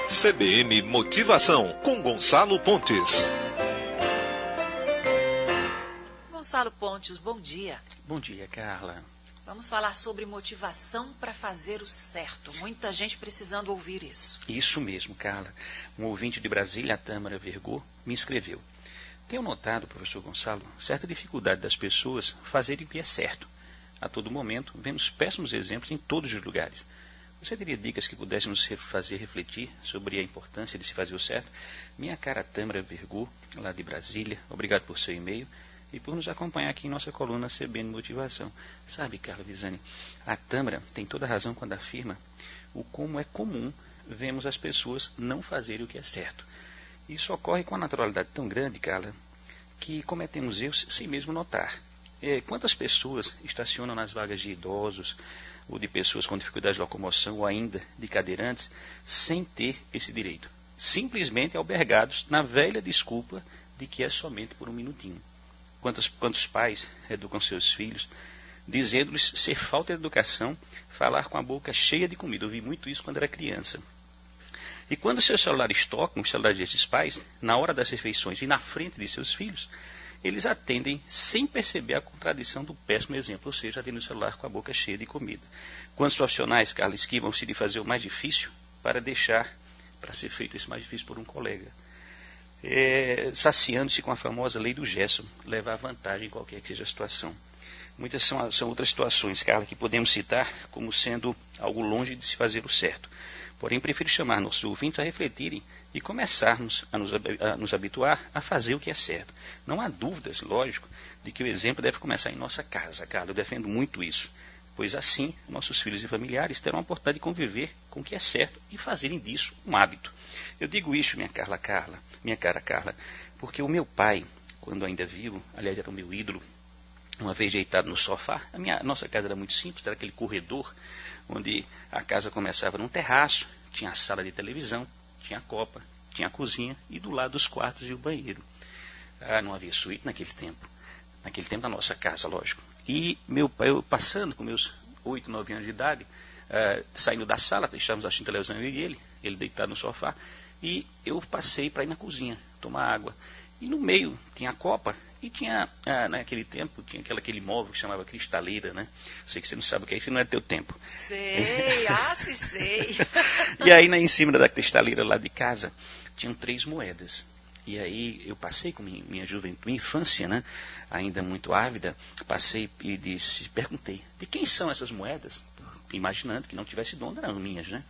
CBN Motivação, com Gonçalo Pontes. Gonçalo Pontes, bom dia. Bom dia, Carla. Vamos falar sobre motivação para fazer o certo. Muita gente precisando ouvir isso. Isso mesmo, Carla. Um ouvinte de Brasília, a Tâmara Vergô, me escreveu. Tenho notado, professor Gonçalo, certa dificuldade das pessoas fazerem o que é certo. A todo momento, vemos péssimos exemplos em todos os lugares. Você teria dicas que pudéssemos fazer refletir sobre a importância de se fazer o certo? Minha cara Tâmara Vergô, lá de Brasília, obrigado por seu e-mail e por nos acompanhar aqui em nossa coluna CBN Motivação. Sabe, Carla Visani, a Tâmara tem toda a razão quando afirma o como é comum vemos as pessoas não fazerem o que é certo. Isso ocorre com uma naturalidade tão grande, Carla, que cometemos erros sem mesmo notar. Quantas pessoas estacionam nas vagas de idosos, ou de pessoas com dificuldade de locomoção, ou ainda de cadeirantes, sem ter esse direito, simplesmente albergados na velha desculpa de que é somente por um minutinho. Quantos pais educam seus filhos, dizendo-lhes ser falta de educação, falar com a boca cheia de comida. Eu vi muito isso quando era criança. E quando seus celulares tocam, os celulares desses pais, na hora das refeições e na frente de seus filhos, eles atendem sem perceber a contradição do péssimo exemplo, ou seja, atendem o celular com a boca cheia de comida. Quantos profissionais, Carla, esquivam-se de fazer o mais difícil para ser feito esse mais difícil por um colega? Saciando-se com a famosa lei do gesto, levar vantagem em qualquer que seja a situação. Muitas são outras situações, Carla, que podemos citar como sendo algo longe de se fazer o certo. Porém, prefiro chamar nossos ouvintes a refletirem e começarmos a nos habituar a fazer o que é certo. Não há dúvidas, lógico, de que o exemplo deve começar em nossa casa, Carla. Eu defendo muito isso, pois assim nossos filhos e familiares terão a oportunidade de conviver com o que é certo e fazerem disso um hábito. Eu digo isso, minha cara Carla, porque o meu pai, quando ainda vivo, aliás, era o meu ídolo, uma vez deitado no sofá, nossa casa era muito simples, era aquele corredor, onde a casa começava num terraço, tinha a sala de televisão, tinha a copa, tinha a cozinha e do lado os quartos e o banheiro. Não havia suíte naquele tempo na nossa casa, lógico. E meu pai, eu passando com meus 8, 9 anos de idade, saindo da sala, estávamos assistindo televisão eu e ele deitado no sofá, e eu passei para ir na cozinha, tomar água. E no meio tinha a copa, e tinha, naquele tempo, tinha aquele móvel que chamava cristaleira, né? Sei que você não sabe o que é isso, não é teu tempo. Sei, se sei. E aí, em cima da cristaleira lá de casa, tinham 3 moedas. E aí, eu passei com minha juventude, minha infância, né? Ainda muito ávida, passei e perguntei, de quem são essas moedas? Imaginando que não tivesse dono, eram minhas, né?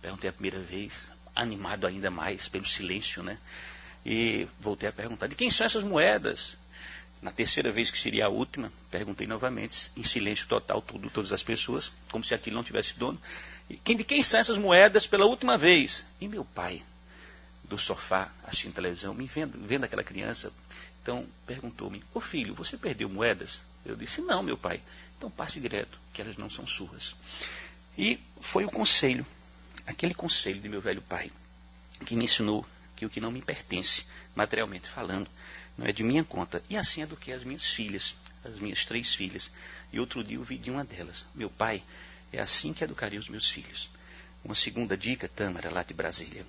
Perguntei a primeira vez, animado ainda mais pelo silêncio, né? E voltei a perguntar, de quem são essas moedas? Na terceira vez, que seria a última, perguntei novamente, em silêncio total, todas as pessoas, como se aquilo não tivesse dono. De quem são essas moedas pela última vez? E meu pai, do sofá, assistindo televisão, me vendo aquela criança, então perguntou-me, ô filho, você perdeu moedas? Eu disse, não, meu pai. Então passe direto, que elas não são suas. E foi o conselho, aquele conselho de meu velho pai, que me ensinou que o que não me pertence, materialmente falando, não é de minha conta. E assim é do que as minhas filhas, as minhas 3 filhas. E outro dia eu vi de uma delas. Meu pai, é assim que educaria os meus filhos. Uma segunda dica, Tâmara, lá de Brasília,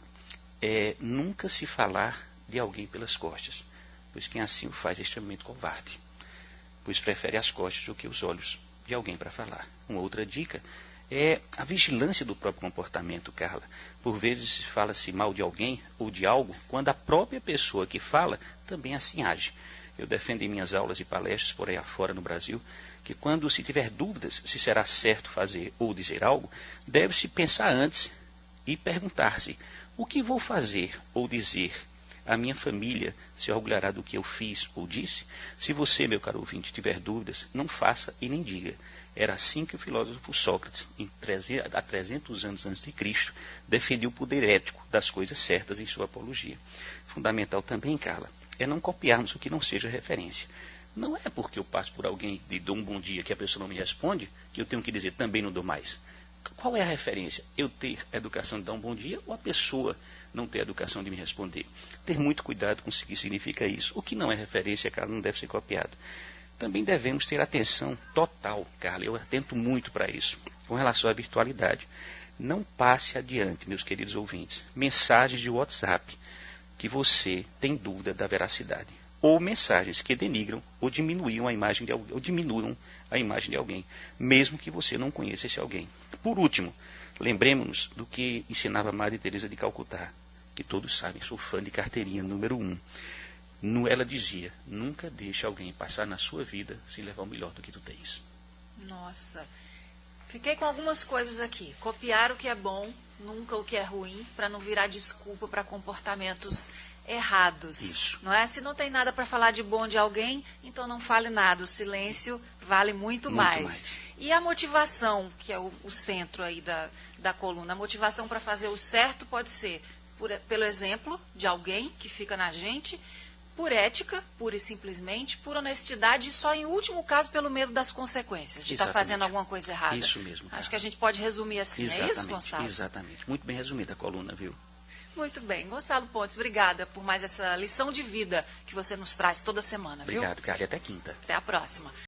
é nunca se falar de alguém pelas costas, pois quem assim o faz é extremamente covarde, pois prefere as costas do que os olhos de alguém para falar. Uma outra dica é a vigilância do próprio comportamento, Carla. Por vezes fala-se mal de alguém ou de algo, quando a própria pessoa que fala também assim age. Eu defendo em minhas aulas e palestras por aí afora no Brasil, que quando se tiver dúvidas se será certo fazer ou dizer algo, deve-se pensar antes e perguntar-se, o que vou fazer ou dizer? A minha família se orgulhará do que eu fiz ou disse? Se você, meu caro ouvinte, tiver dúvidas, não faça e nem diga. Era assim que o filósofo Sócrates, há 300 anos antes de Cristo, defendia o poder ético das coisas certas em sua apologia. Fundamental também, Carla, é não copiarmos o que não seja referência. Não é porque eu passo por alguém e dou um bom dia que a pessoa não me responde, que eu tenho que dizer também não dou mais. Qual é a referência? Eu ter a educação de dar um bom dia ou a pessoa não ter a educação de me responder? Ter muito cuidado com o que significa isso. O que não é referência, Carla, não deve ser copiado. Também devemos ter atenção total, Carla, eu atento muito para isso, com relação à virtualidade. Não passe adiante, meus queridos ouvintes, mensagens de WhatsApp que você tem dúvida da veracidade, ou mensagens que denigram ou diminuam a imagem de alguém, mesmo que você não conheça esse alguém. Por último, lembremos-nos do que ensinava Madre Teresa de Calcutá, que todos sabem, sou fã de carteirinha número 1. Ela dizia: nunca deixe alguém passar na sua vida sem levar o melhor do que tu tens. Nossa, fiquei com algumas coisas aqui. Copiar o que é bom, nunca o que é ruim, para não virar desculpa para comportamentos errados. Isso. Não é? Se não tem nada para falar de bom de alguém, então não fale nada. O silêncio vale muito mais. E a motivação, que é o centro aí da coluna, a motivação para fazer o certo pode ser pelo exemplo de alguém que fica na gente, por ética, pura e simplesmente, por honestidade e só em último caso pelo medo das consequências, de estar fazendo alguma coisa errada. Isso mesmo. Cara. Acho que a gente pode resumir assim, exatamente, é isso, Gonçalo? Exatamente. Muito bem resumida a coluna, viu? Muito bem. Gonçalo Pontes, obrigada por mais essa lição de vida que você nos traz toda semana, viu? Obrigado, Carla. Até quinta. Até a próxima.